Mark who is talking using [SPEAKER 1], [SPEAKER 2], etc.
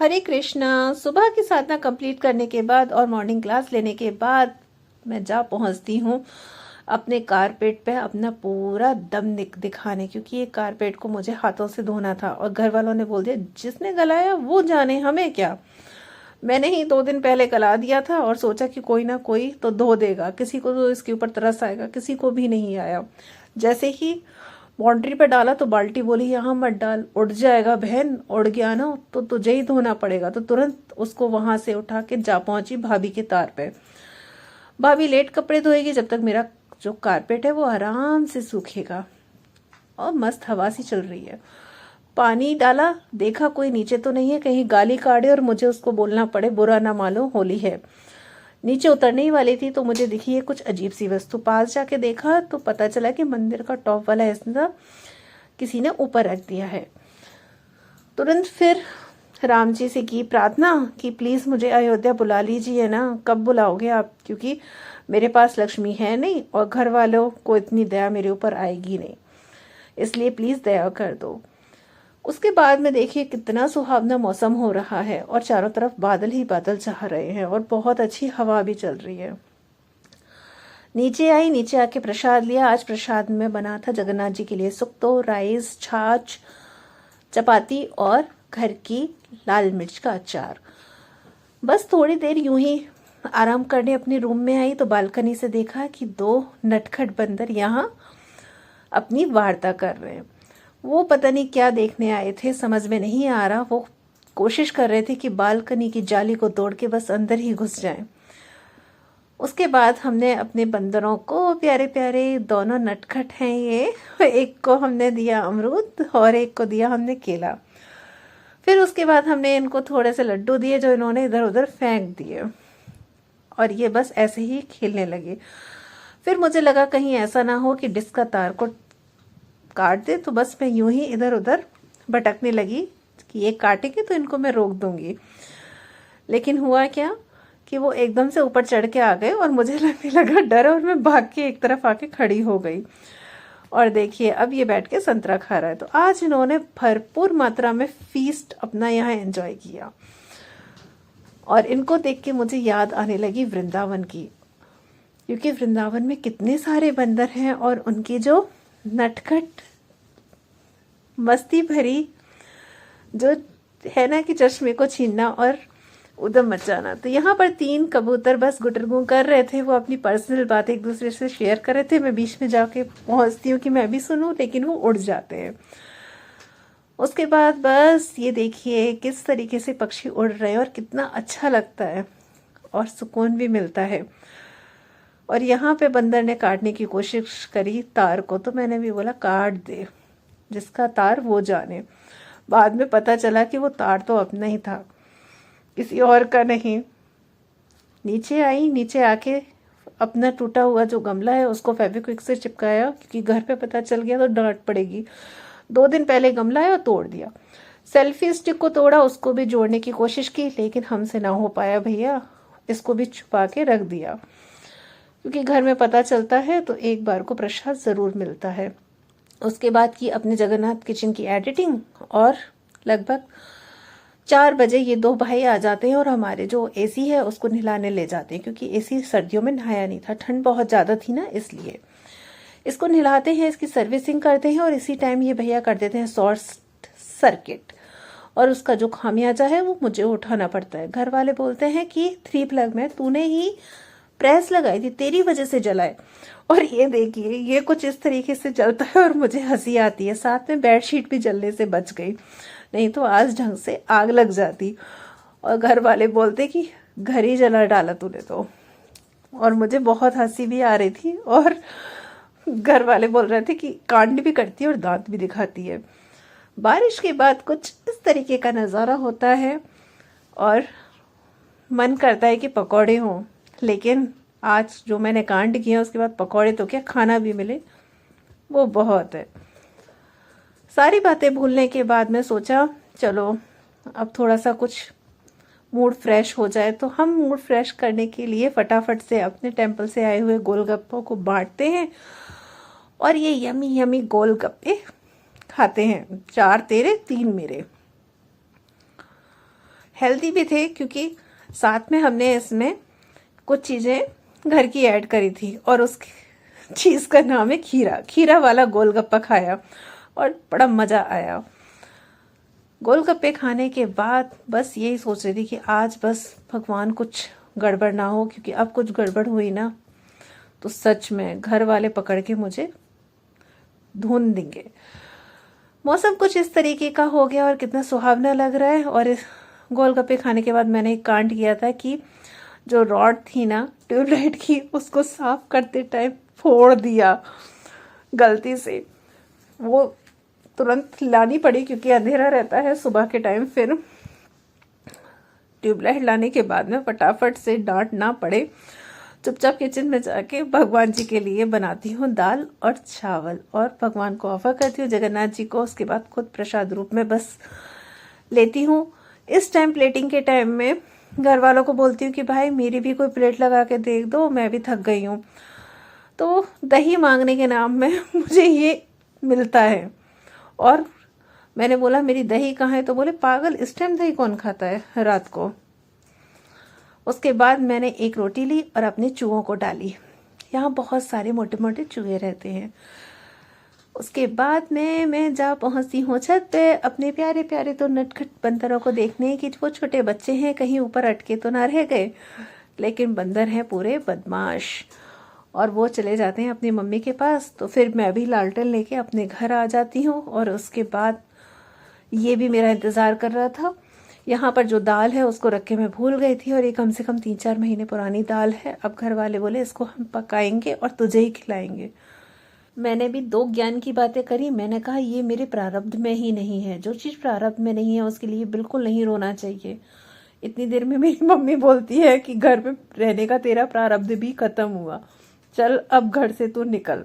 [SPEAKER 1] हरे कृष्णा। सुबह की साधना कंप्लीट करने के बाद और मॉर्निंग क्लास लेने के बाद मैं जा पहुंचती हूँ अपने कारपेट पे अपना पूरा दम दिखाने, क्योंकि ये कारपेट को मुझे हाथों से धोना था और घर वालों ने बोल दिया जिसने गलाया वो जाने, हमें क्या। मैंने ही 2 दिन पहले गला दिया था और सोचा कि कोई ना कोई तो धो देगा, किसी को तो इसके ऊपर तरस आएगा, किसी को भी नहीं आया। जैसे ही बाउंड्री पे डाला तो बाल्टी बोली यहाँ मत डाल, उड़ जाएगा बहन, उड़ गया ना तो तुझे ही धोना पड़ेगा। तो तुरंत उसको वहां से उठा के जा पहुंची भाभी के तार पे। भाभी लेट कपड़े धोएगी जब तक मेरा जो कारपेट है वो आराम से सूखेगा। और मस्त हवा सी चल रही है। पानी डाला, देखा कोई नीचे तो नहीं है, कहीं गाली काटे और मुझे उसको बोलना पड़े बुरा ना मानो होली है। नीचे उतरने ही वाली थी तो मुझे दिखी है कुछ अजीब सी वस्तु। पास जाके देखा तो पता चला कि मंदिर का टॉप वाला हिस्सा किसी ने ऊपर रख दिया है। तुरंत फिर राम जी से की प्रार्थना कि प्लीज मुझे अयोध्या बुला लीजिए ना, कब बुलाओगे आप, क्योंकि मेरे पास लक्ष्मी है नहीं और घर वालों को इतनी दया मेरे ऊपर आएगी नहीं, इसलिए प्लीज दया कर दो। उसके बाद में देखिए कितना सुहावना मौसम हो रहा है और चारों तरफ बादल ही बादल छा रहे हैं और बहुत अच्छी हवा भी चल रही है। नीचे आई, नीचे आके प्रसाद लिया। आज प्रसाद में बना था जगन्नाथ जी के लिए सुक्तो, राइस, छाछ, चपाती और घर की लाल मिर्च का अचार। बस थोड़ी देर यूं ही आराम करने अपने रूम में आई तो बालकनी से देखा कि 2 नटखट बंदर यहाँ अपनी वार्ता कर रहे हैं। वो पता नहीं क्या देखने आए थे, समझ में नहीं आ रहा। वो कोशिश कर रहे थे कि बालकनी की जाली को तोड़ के बस अंदर ही घुस जाएं। उसके बाद हमने अपने बंदरों को, प्यारे प्यारे दोनों नटखट हैं ये, एक को हमने दिया अमरूद और एक को दिया हमने केला। फिर उसके बाद हमने इनको थोड़े से लड्डू दिए जो इन्होंने इधर उधर फेंक दिए और ये बस ऐसे ही खेलने लगे। फिर मुझे लगा कहीं ऐसा ना हो कि डिस्क का तार को काट दे, तो बस मैं यूं ही इधर उधर भटकने लगी कि ये काटेंगे तो इनको मैं रोक दूंगी। लेकिन हुआ क्या कि वो एकदम से ऊपर चढ़ के आ गए और मुझे लगने लगा डर और मैं भाग के एक तरफ आके खड़ी हो गई। और देखिए अब ये बैठ के संतरा खा रहा है। तो आज इन्होंने भरपूर मात्रा में फीस्ट अपना यहाँ एंजॉय किया और इनको देख के मुझे याद आने लगी वृंदावन की, क्योंकि वृंदावन में कितने सारे बंदर हैं और उनकी जो नटखट मस्ती भरी जो है ना कि चश्मे को छीनना और उधम मचाना। तो यहाँ पर 3 कबूतर बस गुटरगू कर रहे थे, वो अपनी पर्सनल बात एक दूसरे से शेयर कर रहे थे। मैं बीच में जाके पहुंचती हूँ कि मैं भी सुनूं, लेकिन वो उड़ जाते हैं। उसके बाद बस ये देखिए किस तरीके से पक्षी उड़ रहे हैं और कितना अच्छा लगता है और सुकून भी मिलता है। और यहाँ पे बंदर ने काटने की कोशिश करी तार को, तो मैंने भी बोला काट दे, जिसका तार वो जाने। बाद में पता चला कि वो तार तो अपना ही था, किसी और का नहीं। नीचे आई, नीचे आके अपना टूटा हुआ जो गमला है उसको फेविक्विक से चिपकाया, क्योंकि घर पे पता चल गया तो डांट पड़ेगी। 2 दिन पहले गमला है और तोड़ दिया। सेल्फी स्टिक को तोड़ा, उसको भी जोड़ने की कोशिश की लेकिन हमसे ना हो पाया भैया, इसको भी छुपा के रख दिया, क्योंकि घर में पता चलता है तो एक बार को प्रसाद जरूर मिलता है। उसके बाद की अपने जगन्नाथ किचन की एडिटिंग और लगभग 4 बजे ये 2 भाई आ जाते हैं और हमारे जो एसी है उसको नहलाने ले जाते हैं, क्योंकि एसी सर्दियों में नहाया नहीं था, ठंड बहुत ज़्यादा थी ना, इसलिए इसको नहलाते हैं, इसकी सर्विसिंग करते हैं और इसी टाइम ये भैया कर देते हैं शॉर्ट सर्किट और उसका जो खामियाजा है वो मुझे उठाना पड़ता है। घर वाले बोलते हैं कि 3 प्लग में तूने ही प्रेस लगाई थी, तेरी वजह से जला है। और ये देखिए ये कुछ इस तरीके से जलता है और मुझे हंसी आती है। साथ में बेडशीट भी जलने से बच गई, नहीं तो आज ढंग से आग लग जाती। और घर वाले बोलते कि घर ही जला डाला तूने तो। और मुझे बहुत हंसी भी आ रही थी और घर वाले बोल रहे थे कि कांड भी करती है और दांत भी दिखाती है। बारिश के बाद कुछ इस तरीके का नज़ारा होता है और मन करता है कि पकौड़े हों, लेकिन आज जो मैंने कांड किया उसके बाद पकौड़े तो क्या, खाना भी मिले वो बहुत है। सारी बातें भूलने के बाद मैं सोचा चलो अब थोड़ा सा कुछ मूड फ्रेश हो जाए, तो हम मूड फ्रेश करने के लिए फटाफट से अपने टेम्पल से आए हुए गोलगप्पों को बांटते हैं और ये यमी यमी गोलगप्पे खाते हैं। 4 तेरे 3 मेरे। हेल्दी भी थे, क्योंकि साथ में हमने इसमें कुछ चीज़ें घर की ऐड करी थी, और उस चीज़ का नाम है खीरा। खीरा वाला गोलगप्पा खाया और बड़ा मज़ा आया। गोलगप्पे खाने के बाद बस यही सोच रही थी कि आज बस भगवान कुछ गड़बड़ ना हो, क्योंकि अब कुछ गड़बड़ हुई ना तो सच में घर वाले पकड़ के मुझे धुन देंगे। मौसम कुछ इस तरीके का हो गया और कितना सुहावना लग रहा है। और इस गोलगप्पे खाने के बाद मैंने एक कांड किया था कि जो रॉड थी ना ट्यूबलाइट की, उसको साफ करते टाइम फोड़ दिया गलती से। वो तुरंत लानी पड़ी क्योंकि अंधेरा रहता है सुबह के टाइम। फिर ट्यूबलाइट लाने के बाद में फटाफट से डांट ना पड़े, चुपचाप किचन में जाके भगवान जी के लिए बनाती हूँ दाल और चावल और भगवान को ऑफर करती हूँ, जगन्नाथ जी को। उसके बाद खुद प्रसाद रूप में बस लेती हूँ। इस टाइम प्लेटिंग के टाइम में घर वालों को बोलती हूँ कि भाई मेरी भी कोई प्लेट लगा के दे दो, मैं भी थक गई हूँ। तो दही मांगने के नाम में मुझे ये मिलता है। और मैंने बोला मेरी दही कहाँ है, तो बोले पागल इस टाइम दही कौन खाता है रात को। उसके बाद मैंने एक रोटी ली और अपने चूहों को डाली। यहाँ बहुत सारे मोटे मोटे चूहे रहते हैं। उसके बाद में मैं जा पहुँचती हूँ छत पे अपने प्यारे प्यारे तो नटखट बंदरों को देखने कि वो छोटे बच्चे हैं कहीं ऊपर अटके तो ना रह गए। लेकिन बंदर हैं पूरे बदमाश, और वो चले जाते हैं अपनी मम्मी के पास। तो फिर मैं भी लालटेन लेके अपने घर आ जाती हूँ। और उसके बाद ये भी मेरा इंतज़ार कर रहा था। यहाँ पर जो दाल है उसको रख के मैं भूल गई थी, और ये कम से कम 3-4 महीने पुरानी दाल है। अब घर वाले बोले इसको हम पकाएंगे और तुझे ही खिलाएंगे। मैंने भी 2 ज्ञान की बातें करी। मैंने कहा ये मेरे प्रारब्ध में ही नहीं है, जो चीज़ प्रारब्ध में नहीं है उसके लिए बिल्कुल नहीं रोना चाहिए। इतनी देर में मेरी मम्मी बोलती है कि घर में रहने का तेरा प्रारब्ध भी खत्म हुआ, चल अब घर से तू निकल।